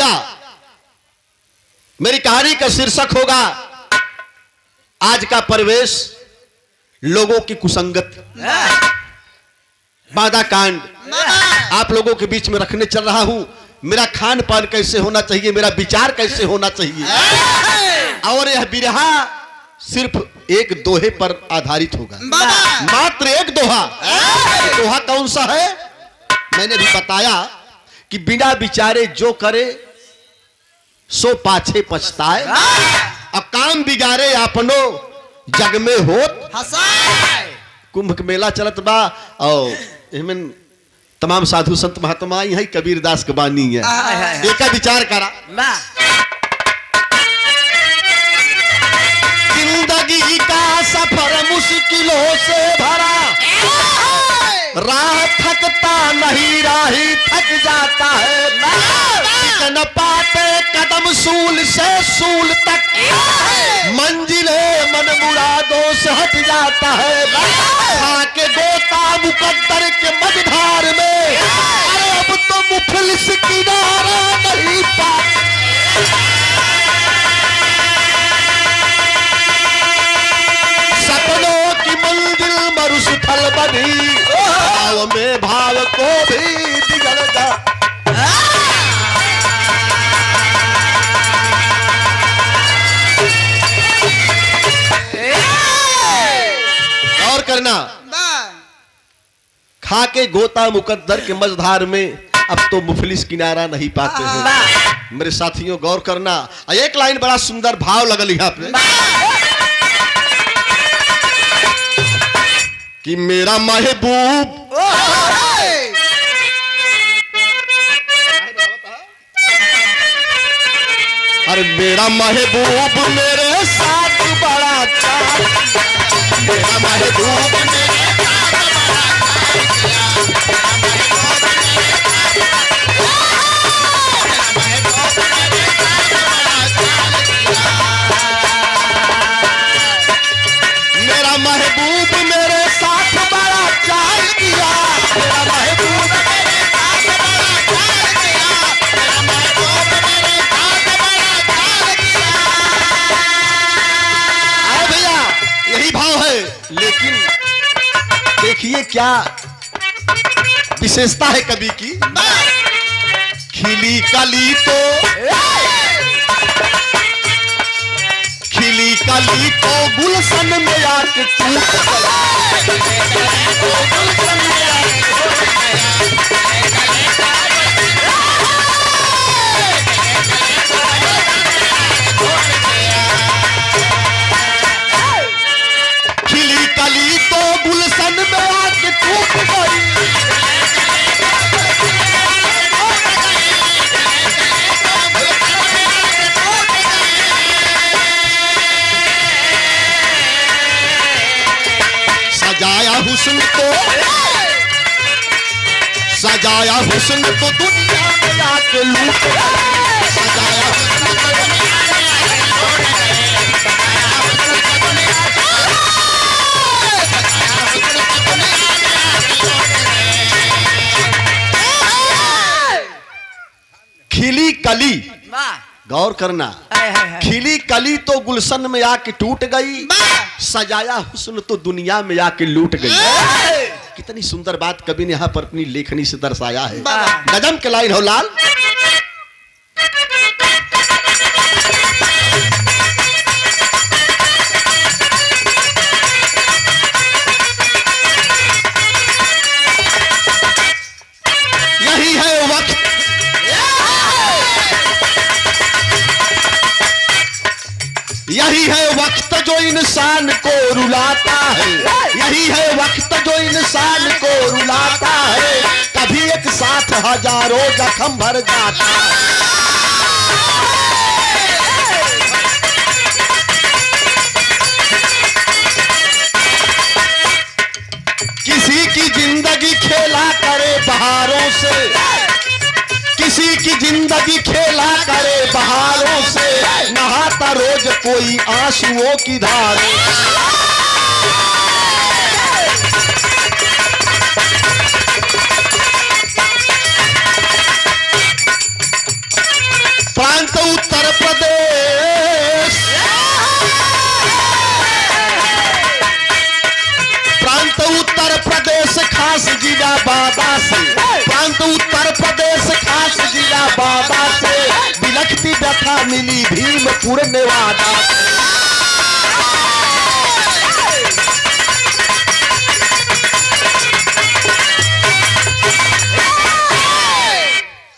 बताऊंगा। मेरी कहानी का शीर्षक होगा आज का परिवेश, लोगों की कुसंगत, बाधा कांड। आप लोगों के बीच में रखने चल रहा हूं। मेरा खान पान कैसे होना चाहिए, मेरा विचार कैसे होना चाहिए, और यह बिरहा सिर्फ एक दोहे पर आधारित होगा, मात्र एक दोहा। दोहा कौन सा है? मैंने भी बताया कि बिना विचारे जो करे सो पाछे पछताए, और काम बिगाड़े अपनो जग में होत हंसाए। कुंभ मेला चलत बा और इसमें तमाम साधु संत महात्मा आई है, कबीर दास के बानी है। एक विचार करा, जिंदगी का सफर मुश्किलों से भरा, राह थकता नहीं राही थक जाता है, टिक न पाते कदम सूल से सूल तक, मंजिले मन मुरादों से हट जाता है, खाके गोता मुकद्दर के मझधार में, अरे अब तो मुफलिस किनारा नहीं पाता। सपनों की मंजिल मरुस्थल बनी, भाव में भाव को भी बिगड़ जा। और करना, खाके गोता मुकद्दर के मझधार में, अब तो मुफलिस किनारा नहीं पाते हैं। मेरे साथियों गौर करना, एक लाइन बड़ा सुंदर भाव लगल यहाँ पे कि मेरा महबूब अरे मेरा महबूब मेरे साथ बड़ा चार, मेरा महबूब मेरा महबूब मेरे साथ बड़ा चाल किया, मेरा महबूब मेरे साथ बड़ा चाल किया, मेरा महबूब मेरे साथ बड़ा चाल किया। आओ भैया, यही भाव है, लेकिन देखिए क्या विशेषता है कवि की। खिली कली तो खिली कली तो गुलशन में आके टूट खिली कली तो गुलशन में आके टूट गई, सजाया हुस्न तो दुनिया में आके लूट, सजाया हुस्न तो दुनिया में खिली कली, गौर करना, खिली कली तो गुलशन में आके टूट गई, सजाया हुस्न तो दुनिया में आके लूट गई। कितनी सुंदर बात कवि ने यहां पर अपनी लेखनी से दर्शाया है। गजब के लाइन हो लाल। यही है वक्त, यही है वक्त जो इंसान को रुलाता है, यही है वक्त जो इंसान को रुलाता है, कभी एक साथ हजारों जख्म भर जाता है। किसी की जिंदगी खेला करे बहारों से, किसी की जिंदगी खेला करे बहारों से, नहाता रोज कोई आंसुओं की धारों। खास जिला बाबा से, प्रांत उत्तर प्रदेश खास जिला बाबा से, बिलखती व्यथा मिली भीमपुर नेवादा से।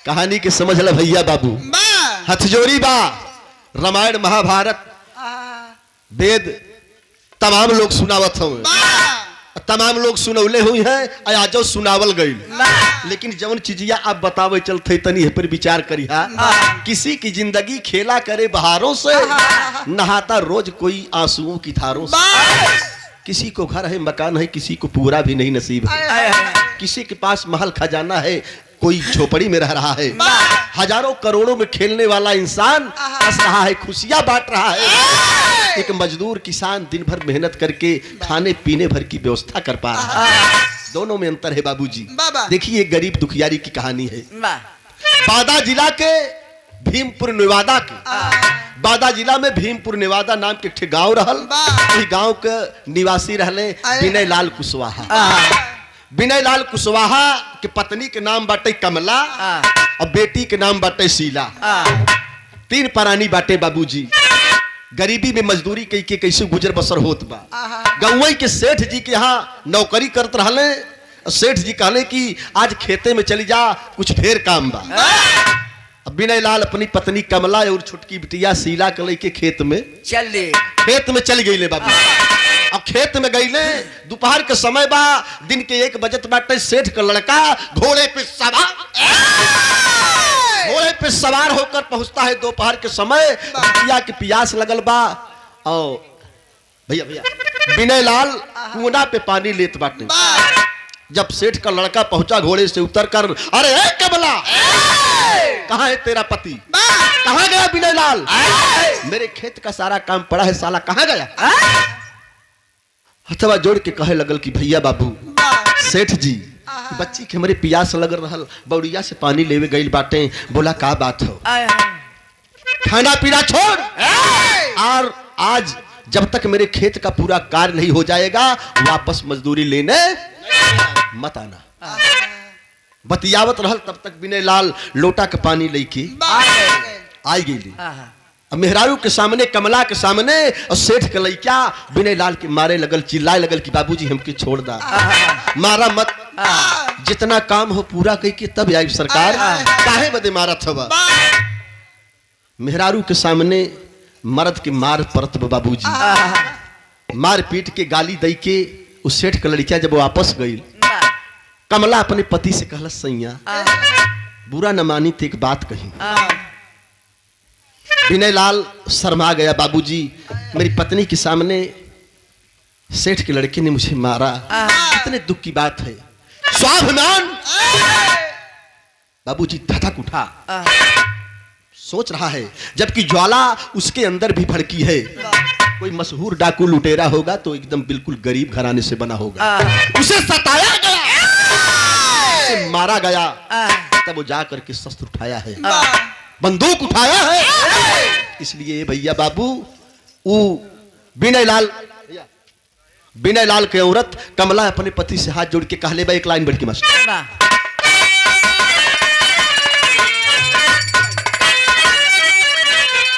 कहानी के समझ ल भैया बाबू, हथजोरी बा, रामायण महाभारत वेद तमाम लोग सुनावत हो, तमाम लोग सुनौले हुई हैं, आज सुनावल गई। लेकिन जवन चीजिया आप बतावे चलते तनी पर विचार करिहा। किसी की जिंदगी खेला करे बहारों से, नहाता रोज कोई आंसुओं की धारों से। किसी को घर है, मकान है, किसी को पूरा भी नहीं नसीब है। किसी के पास महल खजाना है, कोई झोपड़ी में रह रहा है। हजारों करोड़ों में खेलने वाला इंसान हंस रहा है, खुशियां बांट रहा है। एक मजदूर किसान दिन भर मेहनत करके खाने पीने भर की व्यवस्था कर पा रहा है। दोनों में अंतर है बाबूजी। देखिए गरीब दुखियारी की कहानी है। बादा जिला के भीमपुर नेवादा के, बादा जिला में भीमपुर नेवादा नाम के एक गांव रहल। गांव के निवासी रहले विनय लाल कुशवाहा। विनय लाल कुशवाहा के पत्नी के नाम बाटे कमला और बेटी के नाम बाटे शीला। 3 प्राणी बाटे बाबूजी। गरीबी में मजदूरी कई के कैसे गुजर बसर होत बा। गौवई के सेठ जी के यहाँ नौकरी करत रहले। सेठ जी कहले कि आज खेते में चली जा, कुछ ढेर काम बा। विनय लाल अपनी पत्नी कमला और छुटकी बिटिया शीला के लेके खेत में चल गई बाबू। अब खेत में गईले, दोपहर के समय बा, दिन के 1 बजत बाटे। सेठ का लड़का घोड़े पे सवार होकर पहुंचता है दोपहर के समय। बिटिया की प्यास लगल बा और भैया विनय लाल कुआं पे पानी लेत बाटे। जब सेठ का लड़का पहुंचा घोड़े से उतर कर, अरे कमला, कहाँ है तेरा पति? कहाँ गया विनय लाल? मेरे खेत का सारा काम पड़ा है, साला कहाँ गया? हथवा जोड़ के कहे लगल कि भैया बाबू, सेठ जी बच्ची के हमारे प्यास लग रहल, बौड़िया से पानी लेवे गई बाटे। बोला का बात हो? खाना पीना छोड़, और आज जब तक मेरे खेत का पूरा कार्य नहीं हो जाएगा वापस मजदूरी लेने मत आना। बतियावत रहल, तब तक विनय लाल लोटा का पानी लेके आई गई। अब मेहरारू के सामने, कमला के सामने, और सेठ के लइका विनय लाल के मारे लगल, चिल्लाए लगल कि बाबूजी हमके छोड़ दा, मारा मत, जितना काम हो पूरा कई के तब आई सरकार, काहे बदे मारत हवा? मेहरारू के सामने मर्द के मार परत बाबूजी। मार पीट के गाली दई के उस सेठ के लड़किया जब वापस गई, कमला अपने पति से कहला, सैया बुरा न मानी तो एक बात कही। विनय लाल शर्मा गया, बाबूजी मेरी पत्नी के सामने सेठ के लड़के ने मुझे मारा, कितने दुख की बात है। स्वाभिमान बाबूजी धधक उठा, सोच रहा है, जबकि ज्वाला उसके अंदर भी भड़की है। कोई मशहूर डाकू लुटेरा होगा तो एकदम बिल्कुल गरीब घराने से बना होगा, उसे सताया गया, उसे मारा गया। तब वो जाकर के शस्त्र उठाया है, बंदूक उठाया है। इसलिए भैया बाबू, वो विनय लाल के औरत कमला अपने पति से हाथ जोड़ के कहले बा, एक लाइन बढ़ के मास्टर,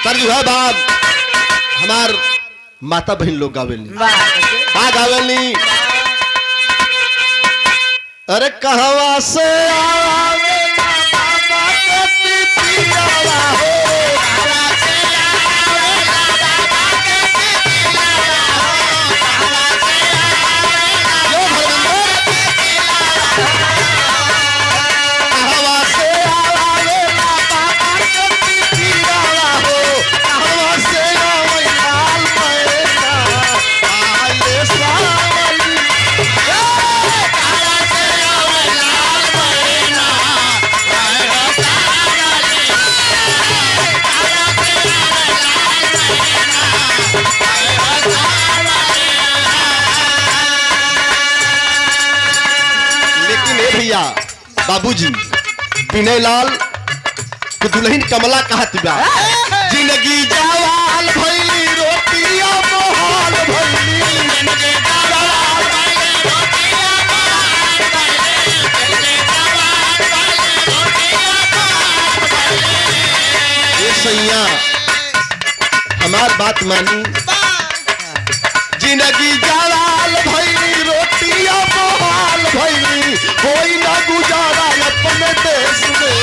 कर जो है बाप, हमार माता बहन लोग गावेली, गावेली, अरे कहवा से आवे बाबा के पियावा हो, बाबूजी विनय लाल को दुल्हन कमला कहत बा, जिंदगी जवाल भइली रोटिया मोहाल भइली, जिंदगी जवाल भइली रोटिया मोहाल बात मानी। जिंदगी जलाल भइली रोटिया मोहाल भइली, कोई ना गुजारा अपने देश में,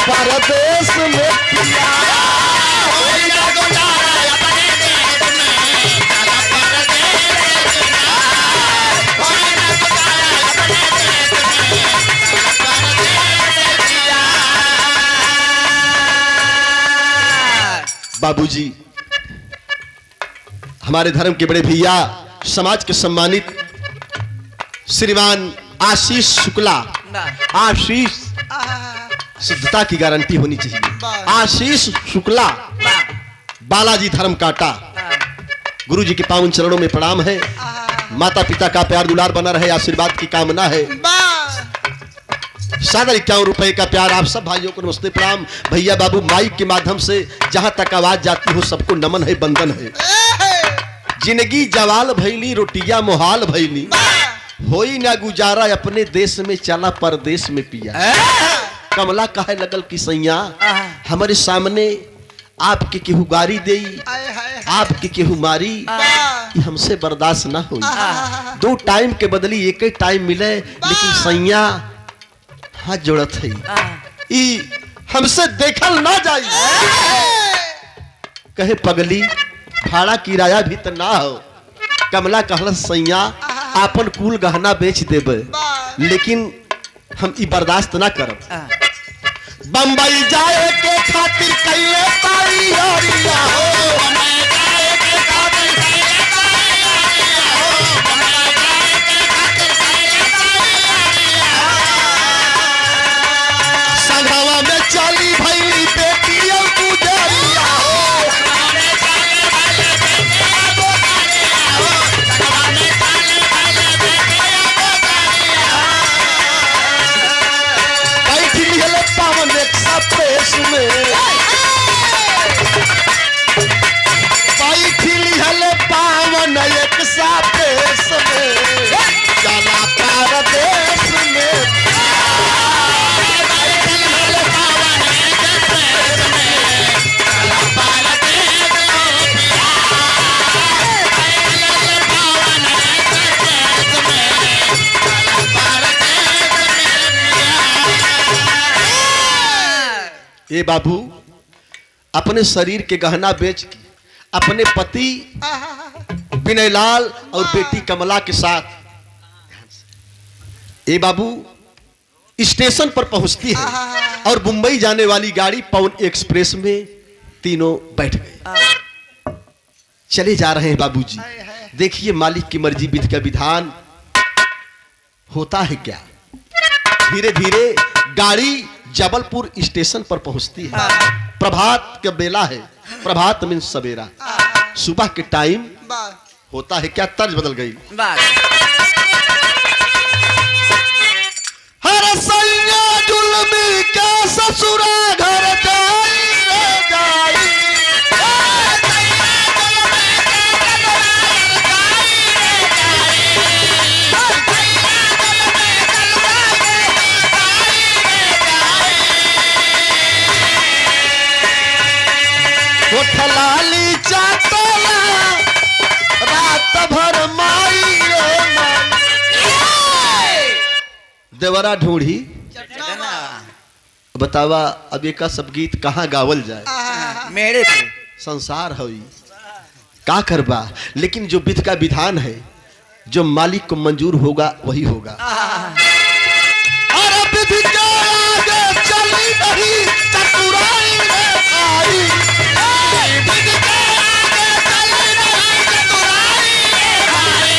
परदेश में पिया कोई ना गुजारा अपने देश में, परदेश में कोई ना गुजारा अपने देश में, परदेश पिया। बाबूजी हमारे धर्म के बड़े भैया, समाज के सम्मानित श्रीमान आशीष शुक्ला, आशीष शुद्धता की गारंटी होनी चाहिए, आशीष शुक्ला बालाजी धर्म काटा, गुरु जी के पावन चरणों में प्रणाम है। माता पिता का प्यार दुलार बना रहे, आशीर्वाद की कामना है। 51 रुपए का प्यार आप सब भाइयों को नमस्ते प्रणाम। भैया बाबू माइक के माध्यम से जहां तक आवाज जाती हो सबको नमन है, बंदन है। जिंदगी जवाल भैली रोटिया मोहाल भैली, होई ना गुजारा अपने देश में, चला परदेश में पिया। कमला कहे लगल कि सैया हमारे सामने आपके केहू गारी दे, आपके केहू मारी, कि हमसे बर्दाश्त ना हो। 2 टाइम के बदली एक ही टाइम मिले, लेकिन सैया हाथ जोड़त है, हमसे देखल ना जाई। कहे पगली भाड़ा किराया भी तो ना हो। कमला कहल सैया आपन कुल गहना बेच देबे, लेकिन हम ई बर्दाश्त ना करब। बम्बई जाए के खातिर कैले तारी यारिया हो, बम्बई जाए के खातिर कैले तारी यारिया हो, बम्बई जाए के खातिर कैले तारी यारिया हो। संघवा में चली भैली बेटी गुजरिया हो, पेश में बैठिली हले पावन एक सा पेश में, चला परदेश में बैठिली हले पावन एक पेश में, चला परदेश में बैठिली हले पावन एक पेश में, चला परदेश में। ए बाबू अपने शरीर के गहना बेच के अपने पति विनय लाल और बेटी कमला के साथ ए बाबू स्टेशन पर पहुंचती है और मुंबई जाने वाली गाड़ी पवन एक्सप्रेस में तीनों बैठ गए। चले जा रहे हैं बाबूजी। देखिए मालिक की मर्जी विधि का विधान होता है क्या। धीरे धीरे गाड़ी जबलपुर स्टेशन पर पहुंचती है। प्रभात का बेला है, प्रभात मीन सवेरा, सुबह के टाइम होता है क्या। तर्ज बदल गई। हर सैया जुल्मी का ससुरा घर जाई रे जाई, लाली चाटोला रात भर माई रे माई। देवरा ढूंढी बतावा अब एक सब गीत कहाँ गावल जाए। मेरे पे संसार हुई का करबा, लेकिन जो विधि का विधान है, जो मालिक को मंजूर होगा वही होगा। और विधि के आगे चली नहीं चतुराई रे भाई, विधि के आगे चली नहीं चतुराई रे भाई,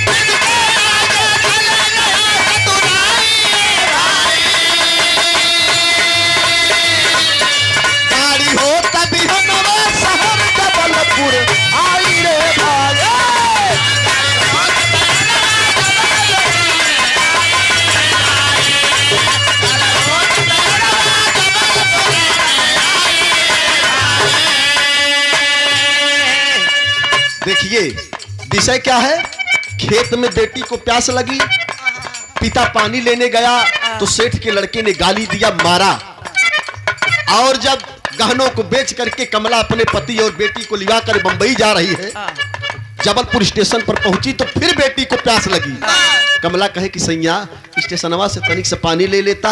विधि के आगे चली नहीं चतुराई रे भाई। गाड़ी हो तभी हनवा शहर जबलपुर आई रे भाई। देखिए विषय क्या है। खेत में बेटी को प्यास लगी, पिता पानी लेने गया तो सेठ के लड़के ने गाली दिया, मारा। और जब गहनों को बेच करके कमला अपने पति और बेटी को लिवा कर बंबई जा रही है। जबलपुर स्टेशन पर पहुंची तो फिर बेटी को प्यास लगी। कमला कहे कि सैया स्टेशनवा से तनिक से पानी ले लेता,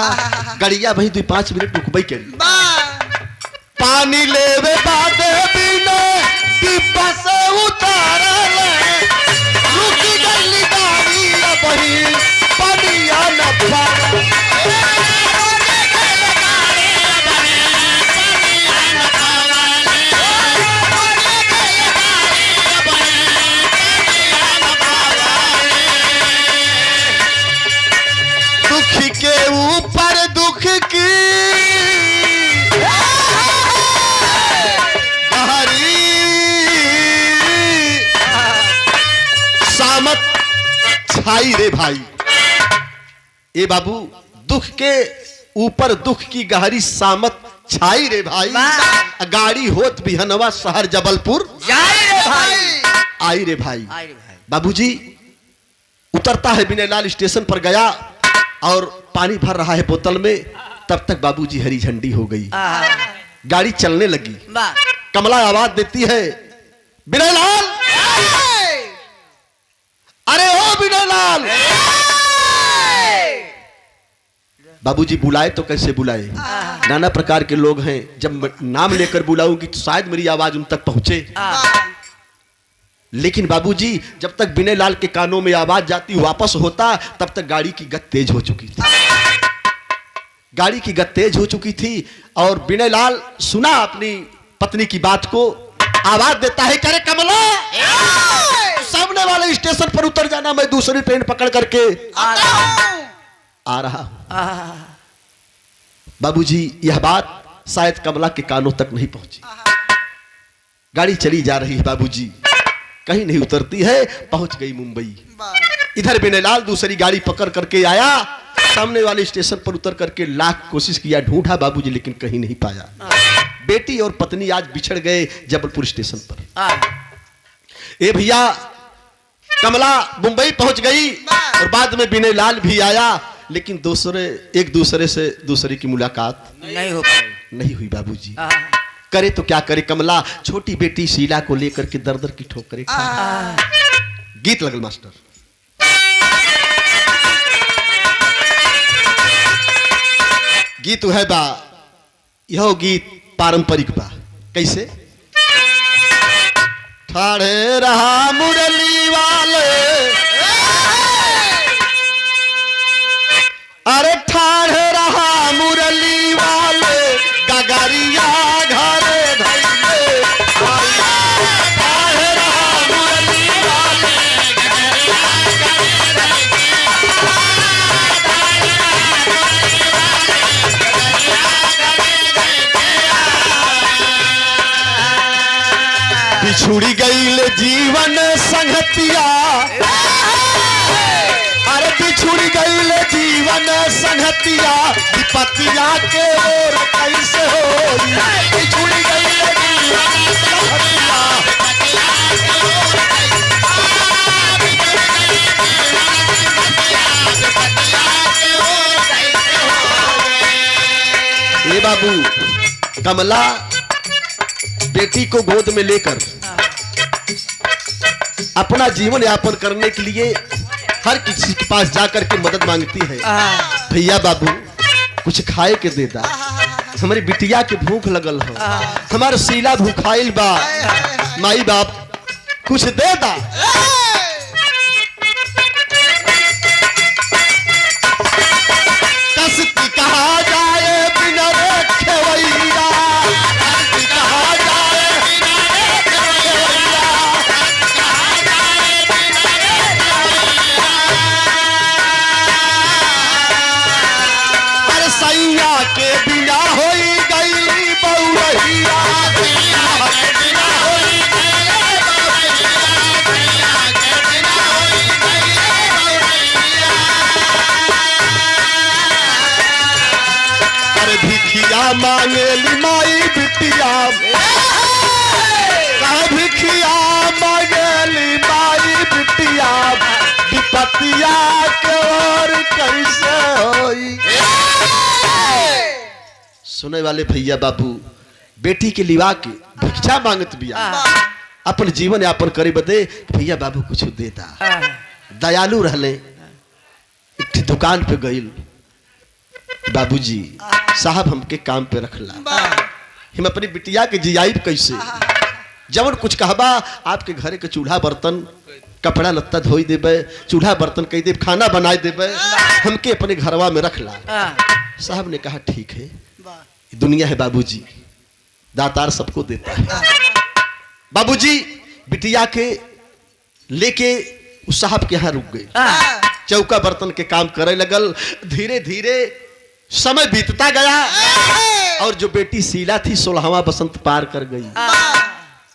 गड़िया वही 2-5 मिनट रुकबई करी। पानी लेवे बादे बिना डिब्बा से उतारल, रुक गई गाड़ी वही पानिया न भरल। के ऊपर दुख की गहरी सामत छाई रे भाई। ए बाबू, दुख के ऊपर दुख की गहरी सामत छाई रे भाई। गाड़ी होत बिहनवा शहर जबलपुर जाई रे भाई, आई रे भाई। बाबूजी उतरता है, बिनेलाल स्टेशन पर गया और पानी भर रहा है बोतल में। तब तक बाबूजी हरी झंडी हो गई, गाड़ी चलने लगी। कमला आवाज देती है, बिनेलाल, अरे ओ बिनेलाल। बाबूजी बुलाए तो कैसे बुलाए, नाना प्रकार के लोग हैं। जब नाम लेकर बुलाऊंगी तो शायद मेरी आवाज उन तक पहुंचे। लेकिन बाबूजी जब तक बिनेलाल के कानों में आवाज जाती वापस होता, तब तक गाड़ी की गति तेज हो चुकी थी। गाड़ी की गति तेज हो चुकी थी और बिनेलाल सुना अपनी पत्नी की बात को, आवाज देता है, करे कमला सामने वाले स्टेशन पर उतर जाना, मैं दूसरी ट्रेन पकड़ करके आ रहा हूं। बाबूजी यह बात शायद कमला के कानों तक नहीं पहुंची। गाड़ी चली जा रही है बाबूजी, कहीं नहीं उतरती है, पहुंच गई मुंबई। इधर बिनेलाल दूसरी गाड़ी पकड़ करके आया, सामने वाले स्टेशन पर उतर करके लाख कोशिश किया, ढूंढा बाबूजी, लेकिन कहीं नहीं पाया। बेटी और पत्नी आज बिछड़ गए जबलपुर स्टेशन पर। ए भैया, कमला मुंबई पहुंच गई और बाद में बिनेलाल भी आया, लेकिन एक दूसरे से दूसरे की मुलाकात नहीं हुई बाबूजी। करे तो क्या करे, कमला छोटी बेटी शीला को लेकर के दर दर की ठोकरें खा। गीत लगल मास्टर। गीत है बा, यह गीत पारंपरिक बा। कैसे? ठाड़े रहा मुरली वाले, अरे ठाड़े रहा मुरली वाले, गगरिया घरे धैले, ठाड़े रहा मुरली वाले, बिछुड़ी गईल जीवन संगतिया, अरे बिछुड़ी गईल जीवन संगतिया, विपतिया के ओर कैसे होई, बिछुड़ी गईल जीवन संगतिया। ये बाबू, कमला बेटी को गोद में लेकर अपना जीवन यापन करने के लिए हर किसी के पास जाकर के मदद मांगती है। भैया बाबू कुछ खाए के दे दा, हमारी बिटिया के भूख लगल हो, हमारे शीला भूखाइल बा, माई बाप कुछ दे दा। कसती कहा जाए बिना खेवैया, कहा जाए सैया के बिना होई गई बउरहिया, सैया के बिना होई गई बउरहिया, सैया के बिना होई गई बउरहिया। अरे भिखिया मांगेली माई बिटिया, कहे भिखिया मांगेली माई बिटिया, विपतिया के ओर कैसे होई। सुने वाले भैया बाबू, बेटी के लिवा के भिक्षा मांगत बिया अपन जीवन यापन करे बदे भैया बाबू कुछ देता। दयालु रहले, एक दुकान पे गइल, बाबूजी साहब हमके काम पे रखला, हम अपनी बिटिया के जियाई कैसे, जवन कुछ कहबा आपके घरे के चूल्हा बर्तन कपड़ा लत्ता धोई देबे, चूल्हा बर्तन कही देब, खाना बनाए देबे, हमके अपने घरवा में रखला। साहब ने कहा ठीक है, दुनिया है बाबूजी, दातार सबको देता है। बाबूजी बिटिया के लेके उस साहब के यहाँ रुक गए, चौका बर्तन के काम करे लगल। धीरे धीरे समय बीतता गया और जो बेटी शीला थी 16वां बसंत पार कर गई,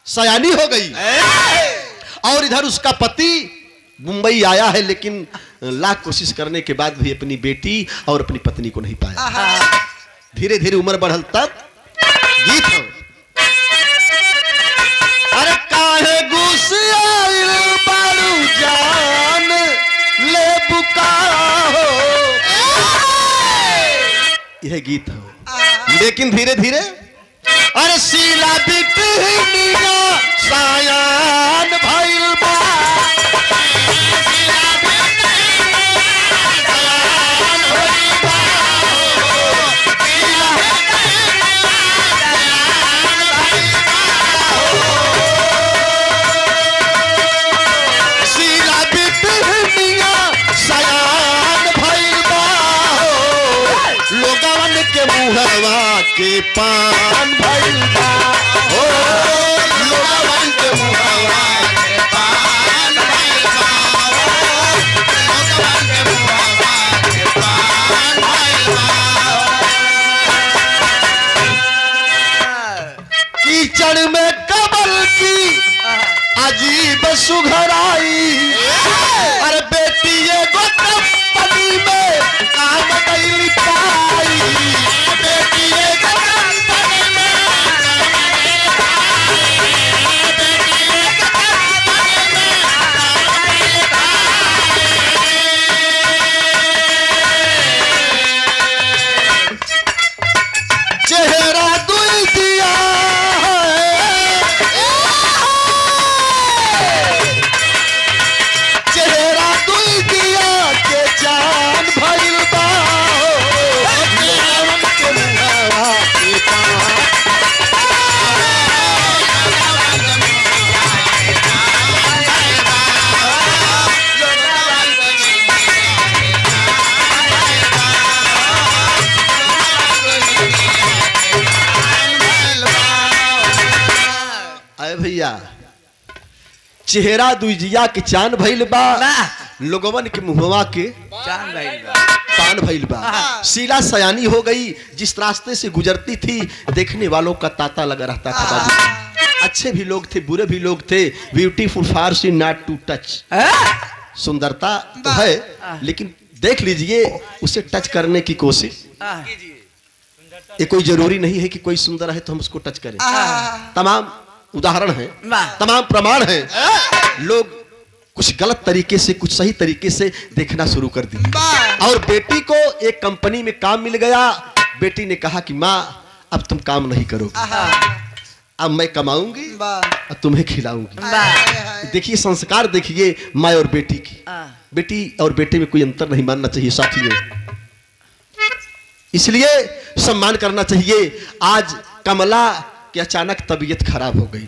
सयानी हो गई। और इधर उसका पति मुंबई आया है, लेकिन लाख कोशिश करने के बाद भी अपनी बेटी और अपनी पत्नी को नहीं पाया। धीरे धीरे उम्र बढ़ल तब गीत हो, अरे काहे गुस्साइल बारू जान ले बुका हो, यह गीत हो। लेकिन धीरे धीरे अरे शीला बिटिया सायान भइल बा, मुहवा के पान भइल बा, हो लोगवन के मुहवा के पान भइल बा, लोगवन के मुहवा के पान भइल बा। कीचड़ में कमल की अजीब सुघराई, अरे बेटी ये कंपनी में काम कैली पाई, बेटी ये कंपनी में बेटी ये कंपनी में चेहरा दुई दिया भैया, चेहरा दुइजिया के चांद भइल बा, लोगवन के मुहवा के चांद भइल बा, पान भइल बा। शीला सयानी हो गई, जिस रास्ते से गुजरती थी देखने वालों का तांता लगा रहता था। बाबू अच्छे भी लोग थे, बुरे भी लोग थे। ब्यूटीफुल फार सी नॉट टू टच, सुंदरता तो है लेकिन देख लीजिए उसे टच करने की कोशिश। ये कोई जरूरी नहीं है कि कोई सुंदर है तो हम उसको टच करें। तमाम उदाहरण है, तमाम प्रमाण है। लोग कुछ गलत तरीके से कुछ सही तरीके से देखना शुरू कर दी। और बेटी को एक कंपनी में काम मिल गया। बेटी ने कहा कि माँ अब तुम काम नहीं करोगी, अब मैं कमाऊंगी और तुम्हें खिलाऊंगी। देखिए संस्कार देखिए माँ और बेटी की। बेटी और बेटे में कोई अंतर नहीं मानना चाहिए साथियों, इसलिए सम्मान करना चाहिए। आज कमला की अचानक तबीयत खराब हो गई,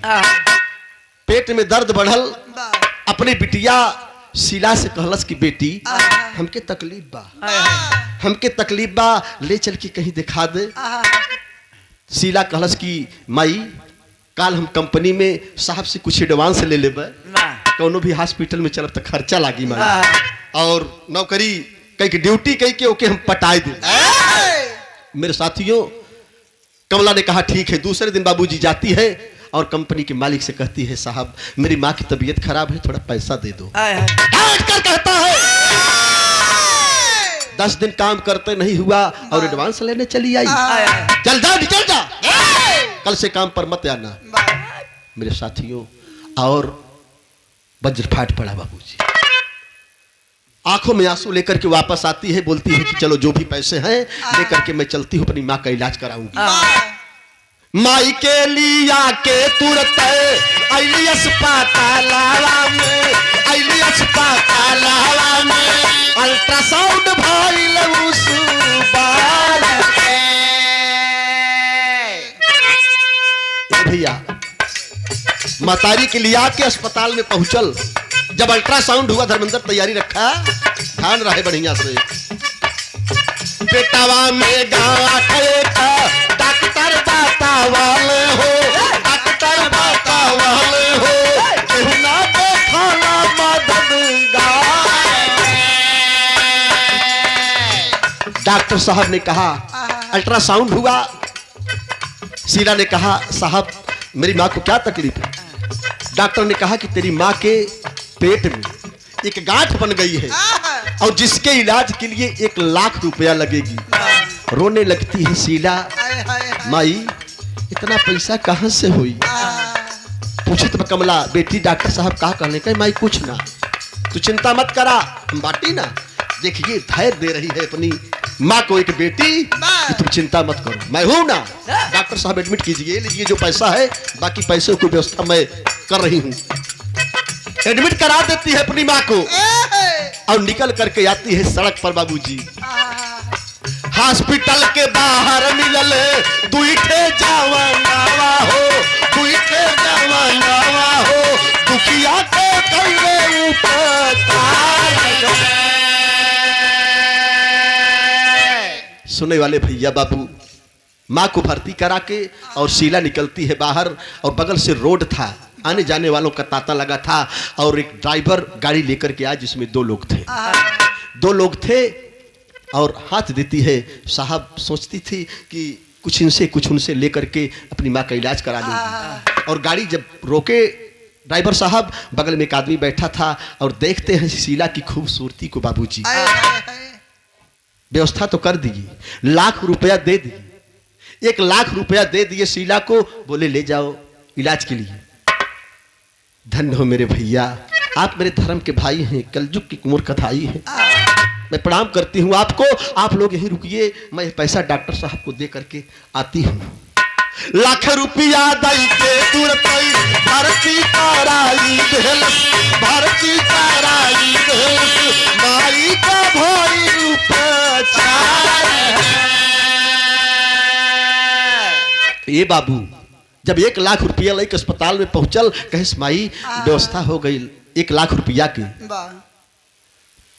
पेट में दर्द बढ़ल। अपनी बिटिया शीला से कहलस कि बेटी हमके तकलीफ बा, हमके तकलीफ बा, ले चल के कहीं दिखा दे। शीला कहलस कि माई काल हम कंपनी में साहब से कुछ एडवांस ले लेबे, कोनो भी हॉस्पिटल में चलब तो खर्चा लागी माई, और नौकरी कहीं की ड्यूटी कहीं के ओके हम पटाए दे। मेरे साथियों कमला ने कहा ठीक है। दूसरे दिन बाबूजी जाती है और कंपनी के मालिक से कहती है साहब मेरी माँ की तबीयत खराब है, थोड़ा पैसा दे दो। कर कहता है 10 दिन काम करते नहीं हुआ और एडवांस लेने चली आई। चल जा निकल जा, कल से काम पर मत आना। मेरे साथियों और वज्रपात पड़ा। बाबूजी आंखों में आंसू लेकर के वापस आती है, बोलती है कि चलो जो भी पैसे हैं लेकर के मैं चलती हूँ, अपनी माँ का इलाज कराऊंगी। माई के लिया के तुरंत अली अस्पताल में, अली अस्पताल में अल्ट्रासाउंड भइल उस बार भैया। मतारी के लिया के अस्पताल में पहुंचल, जब अल्ट्रासाउंड हुआ धर्मेंद्र तैयारी रखा, ध्यान रहे बढ़िया से। पेटावा में गांठ डॉक्टर बतावले हो, डॉक्टर बतावले हो, केहू ना देखला मददगार। डॉक्टर साहब ने कहा, अल्ट्रासाउंड हुआ। शीला ने कहा, साहब मेरी माँ को क्या तकलीफ है? डॉक्टर ने कहा कि तेरी माँ के पेट में एक गांठ बन गई है और जिसके इलाज के लिए 1 लाख रुपया लगेगी। रोने लगती है शीला, माई इतना पैसा कहाँ से हुई? पूछत कमला, बेटी डॉक्टर साहब कहा कहने का माई कुछ ना, तू चिंता मत करा, हम बाटी ना। देखिए धैर्य दे रही है अपनी माँ को एक बेटी कि तुम चिंता मत करो, मैं हूं ना। डॉक्टर साहब एडमिट कीजिए, लीजिए जो पैसा है, बाकी पैसे की व्यवस्था मैं कर रही हूं। एडमिट करा देती है अपनी माँ को और निकल करके आती है सड़क पर। बाबूजी हॉस्पिटल के बाहर मिलल दुईठे जवानावा हो, दुईठे जवानावा हो, दुखिया को कइले उपकार। सुनने वाले भैया बाबू, माँ को भर्ती करा के और शीला निकलती है बाहर और बगल से रोड था, आने जाने वालों का तांता लगा था और एक ड्राइवर गाड़ी लेकर के आया जिसमें 2 लोग थे। 2 लोग थे और हाथ देती है। साहब सोचती थी कि कुछ इनसे कुछ उनसे लेकर के अपनी माँ का इलाज करा लूंगी। और गाड़ी जब रोके ड्राइवर साहब, बगल में एक आदमी बैठा था और देखते हैं शीला की खूबसूरती को। बाबूजी व्यवस्था तो कर दी, 1 लाख रुपया दे दिए, 1 लाख रुपया दे दिए शीला को, बोले ले जाओ इलाज के लिए। धन्य हो मेरे भैया, आप मेरे धर्म के भाई हैं, कलयुग की कुंवर कथाई है। मैं प्रणाम करती हूँ आपको, आप लोग यहीं रुकिए, मैं पैसा डॉक्टर साहब को दे करके आती हूँ। 1 लाख रुपया दई के तुरंत भर्ती कराई देलस, भर्ती कराई देलस, माई का भइल उपचार। ये बाबू जब 1 लाख रुपया लेके अस्पताल में पहुंचल, कहे माई व्यवस्था हो गई 1 लाख रुपया की।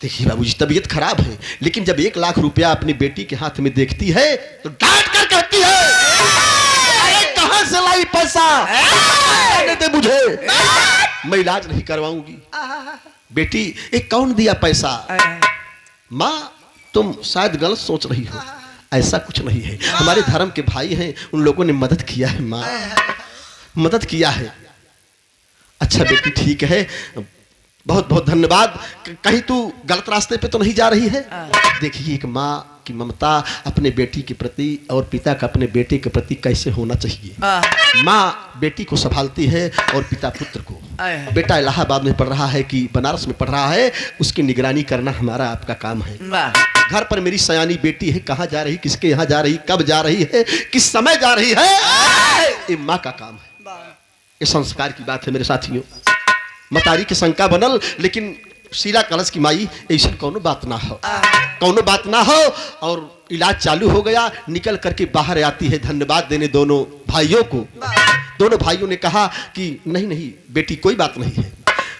देखिए बाबूजी तबीयत खराब है, लेकिन जब 1 लाख रुपया अपनी बेटी के हाथ में देखती है तो डांट कर कहती है, अरे कहां से लाई पैसा? दे मुझे, मैं इलाज नहीं करवाऊंगी। बेटी एक कौन दिया पैसा? माँ तुम शायद गलत सोच रही हो, ऐसा कुछ नहीं है, हमारे धर्म के भाई हैं, उन लोगों ने मदद किया है माँ, मदद किया है। अच्छा बेटी ठीक है, बहुत बहुत धन्यवाद। कहीं तू गलत रास्ते पे तो नहीं जा रही है? देखिए एक माँ की ममता अपने बेटी के प्रति और पिता का अपने बेटे के प्रति कैसे होना चाहिए। माँ बेटी को संभालती है और पिता पुत्र को। बेटा इलाहाबाद में पढ़ रहा है कि बनारस में पढ़ रहा है, उसकी निगरानी करना हमारा आपका काम है। घर पर मेरी सयानी बेटी है, कहाँ जा रही, किसके यहाँ जा रही, कब जा रही है, किस समय जा रही है, ये माँ का काम है। ये संस्कार की बात है मेरे साथियों। मतारी के शंका बनल, लेकिन शीला कलश की माई ऐसा कौनो बात ना हो, कौनो बात ना हो। और इलाज चालू हो गया, निकल करके बाहर आती है धन्यवाद देने दोनों भाइयों को। दोनों भाइयों ने कहा कि नहीं नहीं बेटी कोई बात नहीं है,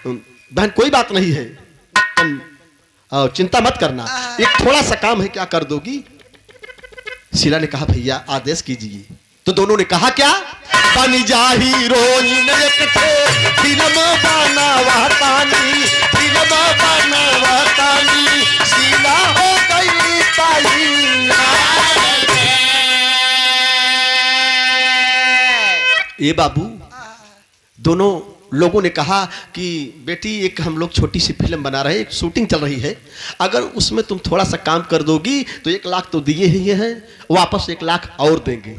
बहन कोई बात नहीं है, तुम चिंता मत करना, एक थोड़ा सा काम है, क्या कर दोगी? शीला ने कहा भैया आदेश कीजिए। तो दोनों ने कहा क्या? बन जा हीरोइन एक थे, फिल्म बनावतानी, फिल्म बनावतानी, शीला हो गई ताई। ये बाबू दोनों लोगों ने कहा कि बेटी एक हम लोग छोटी सी फिल्म बना रहे हैं, एक शूटिंग चल रही है, अगर उसमें तुम थोड़ा सा काम कर दोगी तो 1 लाख तो दिए ही हैं, वापस 1 लाख और देंगे।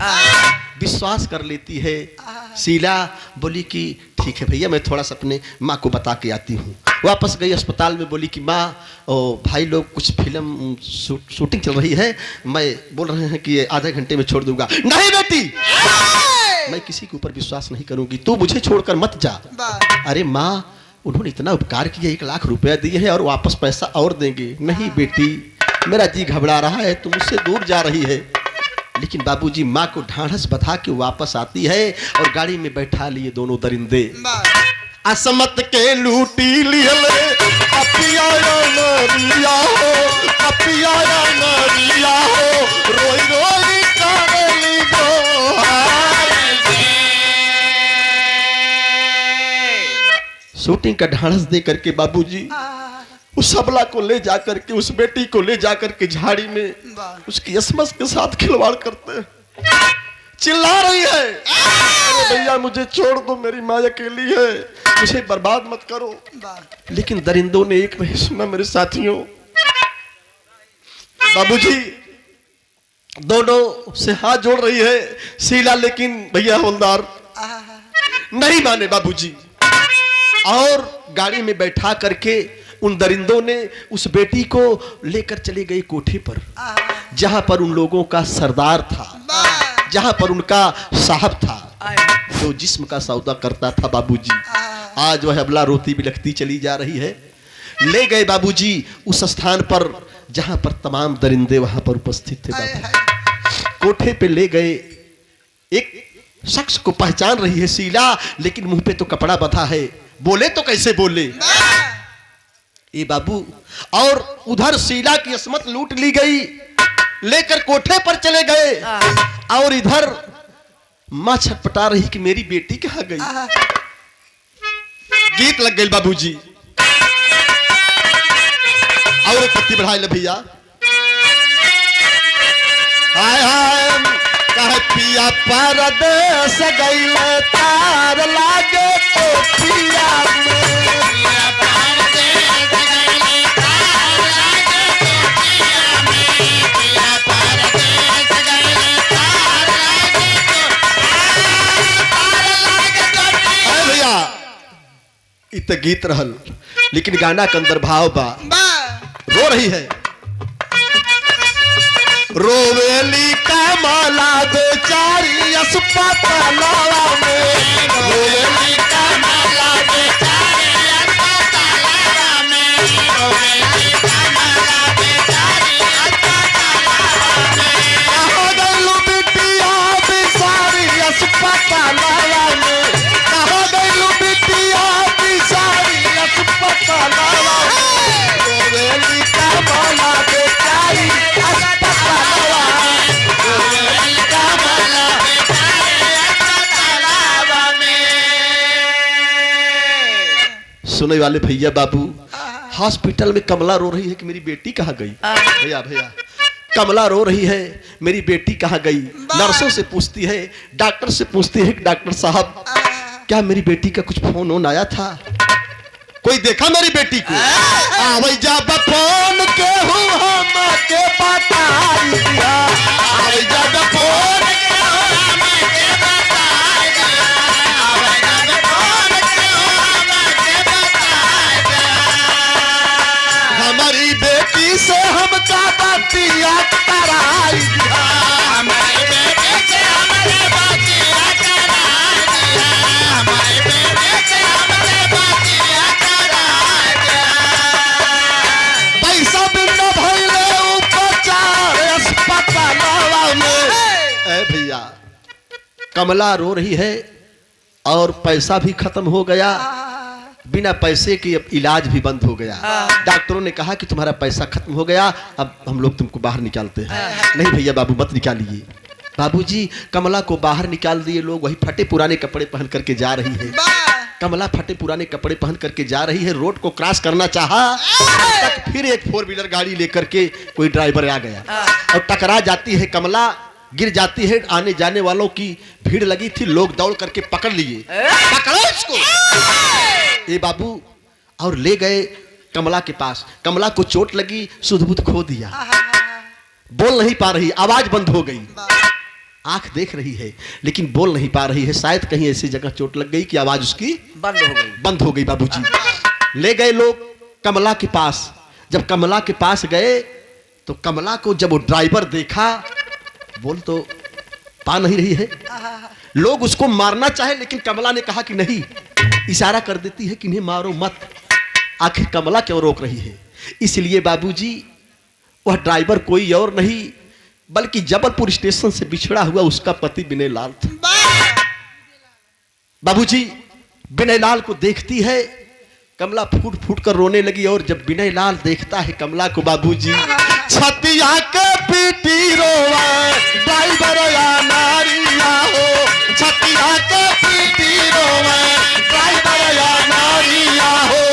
विश्वास कर लेती है शीला, बोली कि ठीक है भैया मैं थोड़ा सा अपने माँ को बता के आती हूँ। वापस गई अस्पताल में, बोली कि माँ भाई लोग कुछ फिल्म शूटिंग चल रही है, मैं बोल रहे हैं कि आधे घंटे में छोड़ दूंगा। नहीं बेटी मैं किसी के ऊपर विश्वास नहीं करूंगी, तू मुझे छोड़कर मत जा। अरे माँ, उन्होंने इतना उपकार किया, 1 लाख रुपया दिए हैं और वापस पैसा और देंगे। नहीं बेटी, मेरा जी घबरा रहा है, तू मुझसे दूर जा रही है। लेकिन बाबूजी माँ को ढाढ़स बधा के वापस आती है और गाड़ी में बैठा लिए दोनों दरिंदे। असमत के लूटी लिहले अपिया नरिया हो, अपिया नरिया हो, रोई रोई कागली गोहार। शूटिंग का ढाढ़स दे करके बाबूजी उस सबला को ले जाकर के, उस बेटी को ले जाकर के झाड़ी में उसकी असमस के साथ खिलवाड़ करते हैं। चिल्ला रही है, अरे भैया मुझे छोड़ दो, मेरी माँ अकेली है, मुझे बर्बाद मत करो। लेकिन दरिंदों ने एक नहीं सुना मेरे साथियों। बाबूजी दोनों से हाथ जोड़ रही है शीला, लेकिन भैया हवलदार नहीं माने बाबूजी। और गाड़ी में बैठा करके उन दरिंदों ने उस बेटी को लेकर चले गए कोठे पर, जहां पर उन लोगों का सरदार था, जहां पर उनका साहब था, जो जिस्म का सौदा करता था बाबूजी। आज वह अबला रोती बिलखती चली जा रही है। ले गए बाबूजी उस स्थान पर जहां पर तमाम दरिंदे वहां पर उपस्थित थे। बाबू कोठे पे ले गए, एक शख्स को पहचान रही है शीला, लेकिन मुंह पे तो कपड़ा बंधा है, बोले तो कैसे बोले ये बाबू। और उधर शीला की असमत लूट ली गई, लेकर कोठे पर चले गए। और इधर मां छटपटा रही कि मेरी बेटी कहां गई। गीत लग गई बाबूजी, और पत्ती बढ़ाई ले भैया। हाय हाय कहे पिया परदेस गइल, तार लागे कोठिया में। इत गीत रहल, लेकिन गाना के अंदर भाव बा। रो रही है, रोवेली कमला बेचारी अस्पताला में, रोवेली कमला बेचारी अस्पताला में, रोवेली कमला बेचारी अस्पताला में। कहाँ गइलू बिटिया बिसारी अस्पताला में, कहाँ गइलू बिटिया बिसारी अस्पताला में, रोवेली कमला बेचारी सुने वाले भैया बाबू। हॉस्पिटल में कमला रो रही है कि मेरी बेटी कहाँ गई। भैया भैया कमला रो रही है, मेरी बेटी कहाँ गई। नर्सों से पूछती है, डॉक्टर से पूछती है कि डॉक्टर साहब क्या मेरी बेटी का कुछ फोन ऑन आया था, कोई देखा मेरी बेटी को। आवै जब फोन के हम के बताई दिया, आवै जब फोन के हम के बताई दिया, आवै जब फोन के हम के बताई दिया। हमारी बेटी से हमका बतिया कराई दिया, हमारी बेटी से हमरे बतिया कराई दिया, हमारी बेटी से हमरे बतिया कराई दिया। पैसा बिना भइले उपचार अस्पताल में। ए भैया कमला रो रही है और पैसा भी खत्म हो गया, बिना पैसे के अब इलाज भी बंद हो गया। डॉक्टरों ने कहा कि तुम्हारा पैसा खत्म हो गया, अब हम लोग तुमको बाहर निकालते हैं। नहीं भैया बाबू मत निकालिए। बाबूजी कमला को बाहर निकाल दिए लोग। वही फटे पुराने कपड़े पहन करके जा रही है। कमला फटे पुराने कपड़े पहन करके जा रही है, रोड को क्रॉस करना चाहा, तक फिर एक 4 व्हीलर गाड़ी लेकर के कोई ड्राइवर आ गया और टकरा जाती है। कमला गिर जाती है, आने जाने वालों की भीड़ लगी थी, लोग दौड़ करके पकड़ लिए, पकड़ो इसको ए बाबू, और ले गए कमला के पास। कमला को चोट लगी, सुध-बुध खो दिया, बोल नहीं पा रही, आवाज बंद हो गई, आंख देख रही है लेकिन बोल नहीं पा रही है। शायद कहीं ऐसी जगह चोट लग गई कि आवाज उसकी बंद हो गई बाबूजी। ले गए लोग कमला के पास। जब कमला के पास गए तो कमला को जब वो ड्राइवर देखा, बोल तो पा नहीं रही है। लोग उसको मारना चाहे, लेकिन कमला ने कहा कि नहीं, इशारा कर देती है कि इन्हें मारो मत। आखिर कमला क्यों रोक रही है? इसलिए बाबूजी वह ड्राइवर कोई और नहीं बल्कि जबलपुर स्टेशन से बिछड़ा हुआ उसका पति विनय लाल था। बाबूजी विनय लाल को देखती है, कमला फूट फूट कर रोने लगी। और जब विनय लाल देखता है कमला को, बाबूजी छतिया के पीटी रोवा ड्राइवर या नारिया हो, छतिया के पीटी रोवा ड्राइवर या नारिया हो,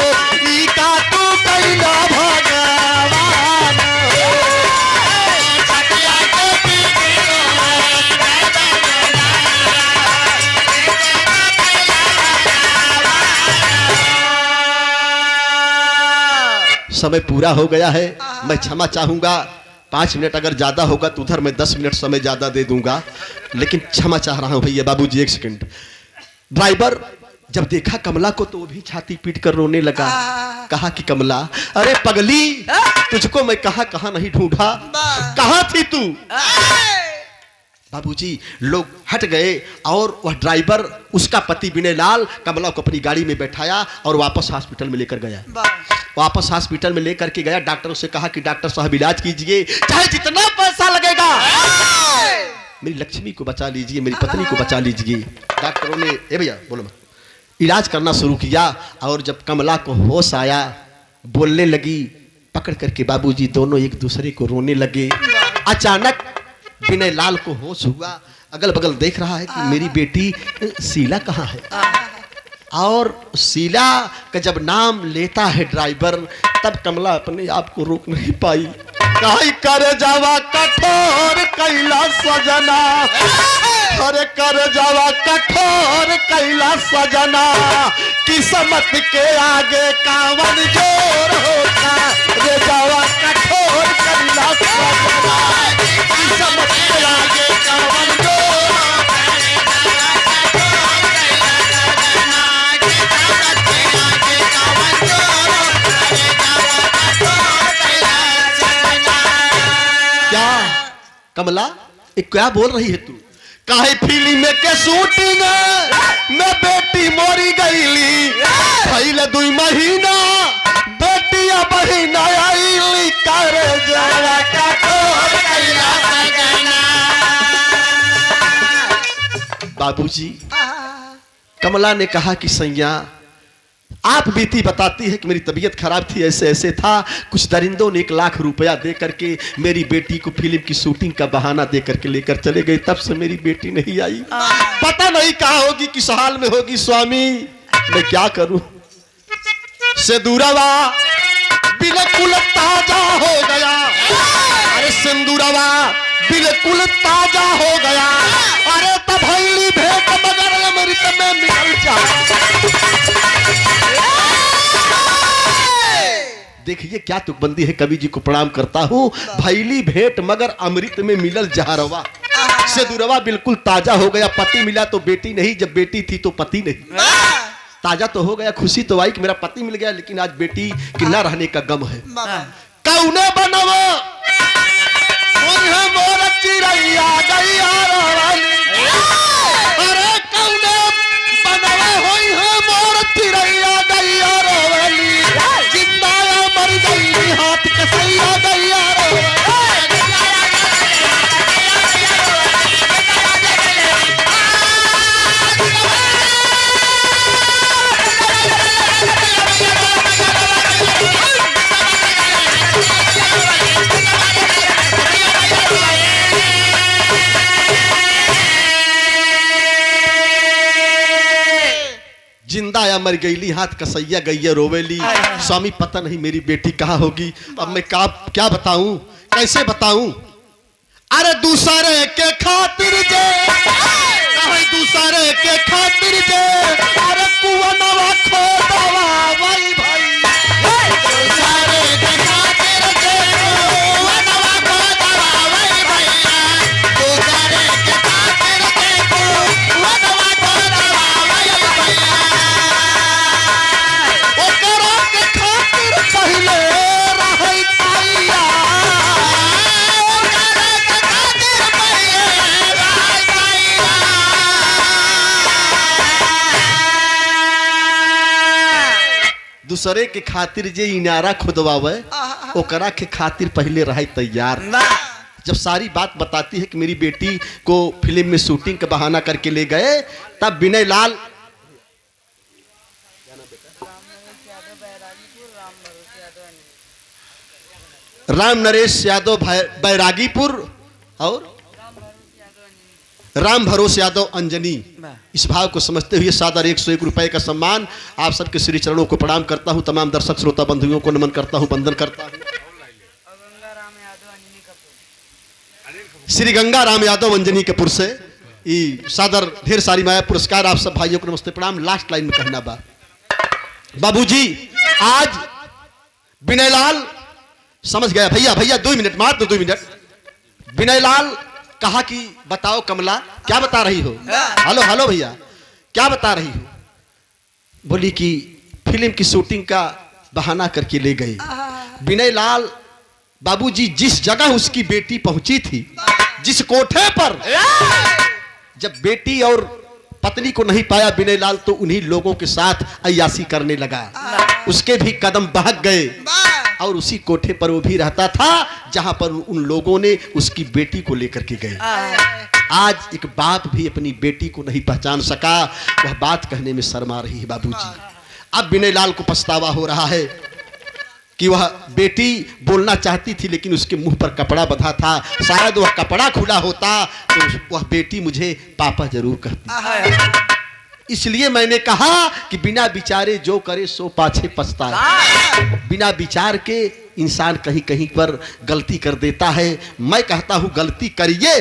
ई का तू कैला भगवान हो, छतिया के पीटी रोवा समय पूरा हो गया है। मैं क्षमा चाहूंगा, 5 मिनट अगर ज्यादा होगा तो उधर मैं 10 मिनट समय ज्यादा दे दूंगा, लेकिन क्षमा चाह रहा हूं भैया। बाबूजी 1 सेकंड। ड्राइवर जब देखा कमला को तो वो भी छाती पीट कर रोने लगा। कहा कि कमला, अरे पगली, तुझको मैं कहां कहां नहीं ढूंढा, कहां थी तू? बाबूजी लोग हट गए और वह ड्राइवर, उसका पति विनय लाल, कमला को अपनी गाड़ी में बैठाया और वापस हॉस्पिटल में लेकर गया। वापस हॉस्पिटल में लेकर के गया। डॉक्टर से कहा कि डॉक्टर साहब इलाज कीजिए, चाहे जितना पैसा लगेगा, मेरी लक्ष्मी को बचा लीजिए, मेरी पत्नी को बचा लीजिए। डॉक्टरों ने, ए भैया बोलो मत, इलाज करना शुरू किया। और जब कमला को होश आया, बोलने लगी, पकड़ करके बाबूजी दोनों एक दूसरे को रोने लगे। अचानक विनय लाल को होश हुआ, अगल बगल देख रहा है कि मेरी बेटी शीला कहाँ है। और शीला का जब नाम लेता है ड्राइवर, तब कमला अपने आप को रोक नहीं पाई। काई कर जावा कठोर कैला सजना, अरे कर जावा कठोर कैला सजना, किस्मत के आगे कावन जोर होता, रे जावा कठोर कैला सजना, किस्मत के आगे कावन जोर कमला, ये क्या बोल रही है तू? काहे फिल्म के शूटिंग में बेटी मोरी गईली, पहले 2 महीना बेटिया बहिना आईली, कर जावा कठोर कैला सजना। बाबूजी कमला ने कहा कि सैया, आप बीती बताती है कि मेरी तबीयत खराब थी, ऐसे ऐसे था, कुछ दरिंदों ने 1 लाख रुपया दे करके मेरी बेटी को फिल्म की शूटिंग का बहाना दे करके लेकर चले गए, तब से मेरी बेटी नहीं आई। पता नहीं कहाँ होगी, किस हाल में होगी। स्वामी मैं क्या करूं? सिंदूरवा बिल्कुल ताजा हो गया, अरे सिंदूरवा बिल्कुल ताजा हो गया, अरे तब भैली भेंट मगर अमृत में मिल जा। देखिए क्या तुकबंदी है, कवि जी को प्रणाम करता हूँ। भैली भेंट मगर अमृत में मिलल जहरवा, से दुरवा बिल्कुल ताजा हो गया। पति मिला तो बेटी नहीं, जब बेटी थी तो पति नहीं। ताजा तो हो गया, खुशी तो आई कि मेरा पति मिल गया, लेकिन आज बेटी के न रहने का गम है। कौने बनवा मोर चिड़ैया गैया रोवाली, अरे कौने बनवा होई है मोर चिड़ैया गैया रोवाली, जिंदा मर गई हाथ कसैया गैया रोवाली। जिंदा या मर गईली हाथ कसैया गैया रोवेली। स्वामी पता नहीं मेरी बेटी कहाँ होगी। अब मैं क्या बताऊं, कैसे बताऊं? अरे दूसरे के खातिर जे, दूसरे के खातिर जे, अरे कुआनवा खोदवा वही भाई, दूसरे के खातिर जे, कुआनवा खोदवा वही भैया, दूसरे के खातिर जे, कुआनवा खोदवा वही भैया, ओकरा के खातिर पहले रहै ताइया, ओकरा के खातिर पहले रहै ताइया। दूसरे के खातिर जे इनारा खुदवावे ओकरा के खातिर पहले रहे तैयार। जब सारी बात बताती है कि मेरी बेटी को फिल्म में शूटिंग का बहाना करके ले गए, तब विनय लाल राम नरेश यादव बैरागीपुर और राम भरोस यादव अंजनी, इस भाव को समझते हुए सादर 101 रुपए का सम्मान आप सबके श्री चरणों को प्रणाम करता हूं। तमाम दर्शक श्रोता बंधुओं को नमन करता हूं, वंदन करता हूं। श्री गंगा राम यादव अंजनी कपूर से सादर ढेर सारी माया पुरस्कार आप सब भाइयों को नमस्ते प्रणाम। लास्ट लाइन में कहना बाबूजी, आज विनय लाल समझ गया। भैया भैया 2 मिनट, मात्र 2 मिनट। विनय लाल कहा कि बताओ कमला क्या बता रही हो? हेलो हेलो भैया, क्या बता रही हो? बोली कि फिल्म की शूटिंग का बहाना करके ले गए। विनय लाल बाबूजी, जिस जगह उसकी बेटी पहुंची थी, जिस कोठे पर जब बेटी और पत्नी को नहीं पाया विनय लाल, तो उन्हीं लोगों के साथ अय्यासी करने लगा। उसके भी कदम बहक गए और उसी कोठे पर वो भी रहता था जहां पर उन लोगों ने उसकी बेटी को लेकर के गए। आज एक बाप भी अपनी बेटी को नहीं पहचान सका, वह बात कहने में शर्मा रही है बाबूजी। अब विनय लाल को पछतावा हो रहा है कि वह बेटी बोलना चाहती थी लेकिन उसके मुंह पर कपड़ा बंधा था। शायद वह कपड़ा खुला होता तो वह बेटी मुझे पापा जरूर कहती। इसलिए मैंने कहा कि बिना विचारे जो करे सो पाछे पछताए। बिना विचार के इंसान कहीं कहीं पर गलती कर देता है। मैं कहता हूं गलती करिए,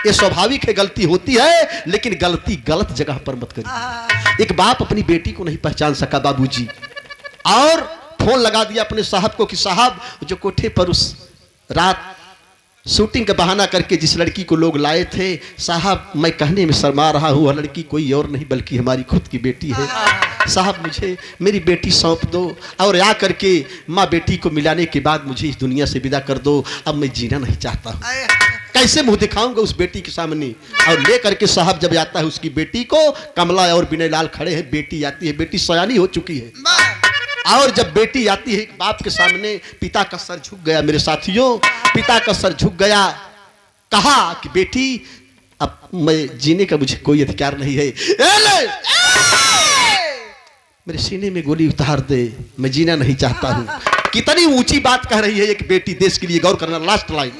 ये स्वाभाविक है, गलती होती है, लेकिन गलती गलत जगह पर मत करिए। एक बाप अपनी बेटी को नहीं पहचान सका बाबूजी, और फोन लगा दिया अपने साहब को कि साहब, जो कोठे पर उस रात शूटिंग का बहाना करके जिस लड़की को लोग लाए थे, साहब मैं कहने में शर्मा रहा हूँ, वह लड़की कोई और नहीं बल्कि हमारी खुद की बेटी है। साहब मुझे मेरी बेटी सौंप दो और आ करके माँ बेटी को मिलाने के बाद मुझे इस दुनिया से विदा कर दो। अब मैं जीना नहीं चाहता हूँ। कैसे मुंह दिखाऊंगा उस बेटी के सामने? और ले करके साहब जब आता है उसकी बेटी को, कमला और विनय लाल खड़े हैं, बेटी आती है, बेटी सयानी हो चुकी है। और जब बेटी आती है बाप के सामने, पिता का सर झुक गया। मेरे साथियों, पिता का सर झुक गया। कहा कि बेटी अब मैं जीने का मुझे कोई अधिकार नहीं है, मेरे सीने में गोली उतार दे, मैं जीना नहीं चाहता हूं। कितनी ऊंची बात कह रही है एक बेटी। देश के लिए गौर करना। लास्ट लाइन,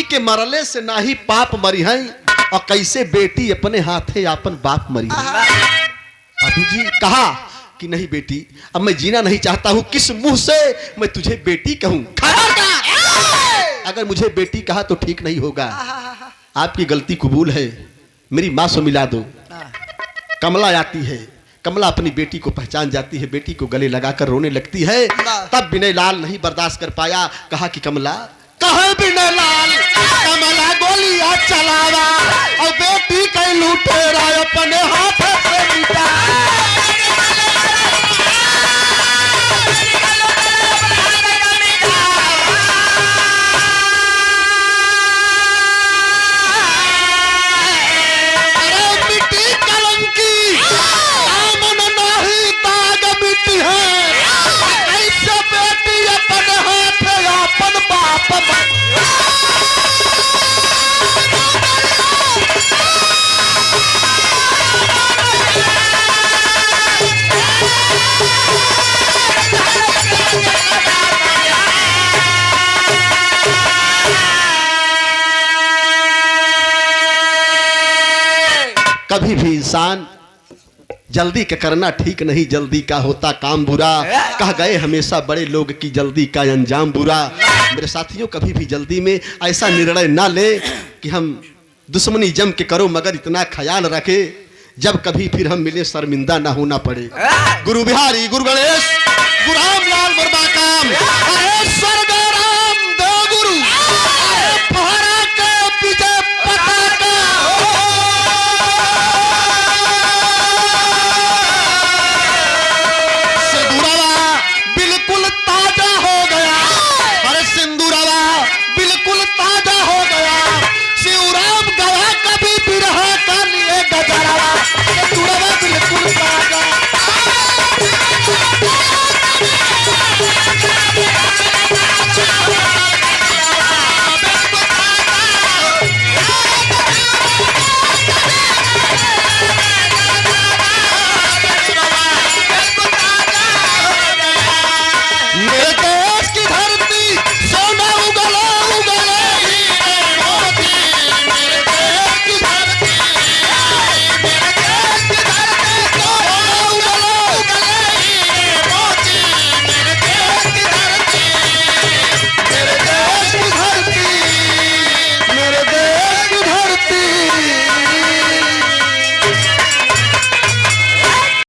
के मरले से ना ही पाप मरी है, और कैसे बेटी अपने हाथे अपन बाप मरी है। अभी जी कहा कि नहीं बेटी, अब मैं जीना नहीं चाहता हूं। किस मुंह से मैं तुझे बेटी कहूं? अगर मुझे बेटी कहा तो ठीक नहीं होगा। आपकी गलती कबूल है, मेरी मां से मिला दो। कमला आती है, कमला अपनी बेटी को पहचान जाती है, बेटी को गले लगाकर रोने लगती है। तब विनय लाल नहीं बर्दाश्त कर पाया, कहा कि कमला, कहे विनय लाल, कमला गोलियां चलावा और बेटी कहीं लुटेरा अपने हाथ से मिटा। कभी भी इंसान जल्दी का करना ठीक नहीं, जल्दी का होता काम बुरा। कह गए हमेशा बड़े लोग की जल्दी का अंजाम बुरा। मेरे साथियों, कभी भी जल्दी में ऐसा निर्णय ना ले कि हम दुश्मनी जम के करो, मगर इतना ख्याल रखे जब कभी फिर हम मिले शर्मिंदा ना होना पड़े। गुरु बिहारी, गुरु गणेश, गुरु रामलाल वर्मा काम।